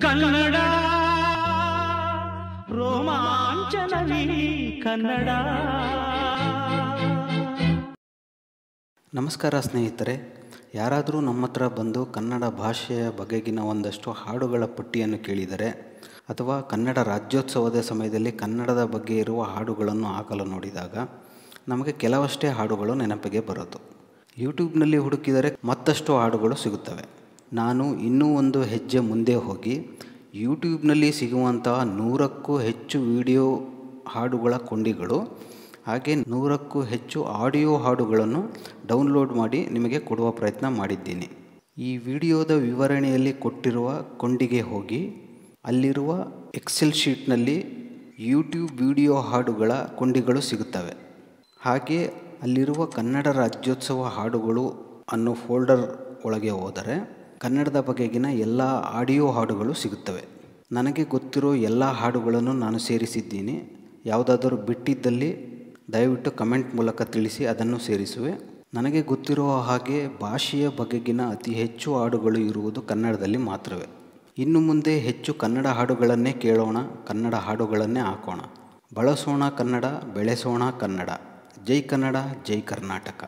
ಕನ್ನಡ ರೋಮಾಂಚನವಿ ಕನ್ನಡ. ನಮಸ್ಕಾರ ಸ್ನೇಹಿತರೆ, ಯಾರಾದರೂ ನಮ್ಮ ಹತ್ರ ಬಂದು ಕನ್ನಡ ಭಾಷೆಯ ಬಗೆಗಿನ ಒಂದಷ್ಟು ಹಾಡುಗಳ ಪಟ್ಟಿಯನ್ನು ಕೇಳಿದರೆ ಅಥವಾ ಕನ್ನಡ ರಾಜ್ಯೋತ್ಸವದ ಸಮಯದಲ್ಲಿ ಕನ್ನಡದ ಬಗ್ಗೆ ಇರುವ ಹಾಡುಗಳನ್ನು ಹಾಕಲು ನೋಡಿದಾಗ ನಮಗೆ ಕೆಲವಷ್ಟೇ ಹಾಡುಗಳು ನೆನಪಿಗೆ ಬರೋದು. ಯೂಟ್ಯೂಬ್ನಲ್ಲಿ ಹುಡುಕಿದರೆ ಮತ್ತಷ್ಟು ಹಾಡುಗಳು ಸಿಗುತ್ತವೆ. ನಾನು ಇನ್ನೂ ಒಂದು ಹೆಜ್ಜೆ ಮುಂದೆ ಹೋಗಿ ಯೂಟ್ಯೂಬ್ನಲ್ಲಿ ಸಿಗುವಂತಹ 100ಕ್ಕೂ ಹೆಚ್ಚು ವಿಡಿಯೋ ಹಾಡುಗಳ ಕೊಂಡಿಗಳು ಹಾಗೆ 100ಕ್ಕೂ ಹೆಚ್ಚು ಆಡಿಯೋ ಹಾಡುಗಳನ್ನು ಡೌನ್ಲೋಡ್ ಮಾಡಿ ನಿಮಗೆ ಕೊಡುವ ಪ್ರಯತ್ನ ಮಾಡಿದ್ದೀನಿ. ಈ ವಿಡಿಯೋದ ವಿವರಣೆಯಲ್ಲಿ ಕೊಟ್ಟಿರುವ ಕೊಂಡಿಗೆ ಹೋಗಿ ಅಲ್ಲಿರುವ ಎಕ್ಸೆಲ್ ಶೀಟ್ನಲ್ಲಿ ಯೂಟ್ಯೂಬ್ ವಿಡಿಯೋ ಹಾಡುಗಳ ಕೊಂಡಿಗಳು ಸಿಗುತ್ತವೆ. ಹಾಗೆ ಅಲ್ಲಿರುವ ಕನ್ನಡ ರಾಜ್ಯೋತ್ಸವ ಹಾಡುಗಳು ಅನ್ನೋ ಫೋಲ್ಡರ್ ಒಳಗೆ ಹೋದರೆ ಕನ್ನಡದ ಬಗೆಗಿನ ಎಲ್ಲ ಆಡಿಯೋ ಹಾಡುಗಳು ಸಿಗುತ್ತವೆ. ನನಗೆ ಗೊತ್ತಿರೋ ಎಲ್ಲ ಹಾಡುಗಳನ್ನು ನಾನು ಸೇರಿಸಿದ್ದೀನಿ. ಯಾವುದಾದರೂ ಬಿಟ್ಟಿದ್ದಲ್ಲಿ ದಯವಿಟ್ಟು ಕಮೆಂಟ್ ಮೂಲಕ ತಿಳಿಸಿ, ಅದನ್ನು ಸೇರಿಸುವೆ. ನನಗೆ ಗೊತ್ತಿರುವ ಹಾಗೆ ಭಾಷೆಯ ಬಗೆಗಿನ ಅತಿ ಹೆಚ್ಚು ಹಾಡುಗಳು ಇರುವುದು ಕನ್ನಡದಲ್ಲಿ ಮಾತ್ರವೇ. ಇನ್ನು ಮುಂದೆ ಹೆಚ್ಚು ಕನ್ನಡ ಹಾಡುಗಳನ್ನೇ ಕೇಳೋಣ, ಕನ್ನಡ ಹಾಡುಗಳನ್ನೇ ಹಾಕೋಣ. ಬಳಸೋಣ ಕನ್ನಡ, ಬೆಳೆಸೋಣ ಕನ್ನಡ. ಜೈ ಕನ್ನಡ, ಜೈ ಕರ್ನಾಟಕ.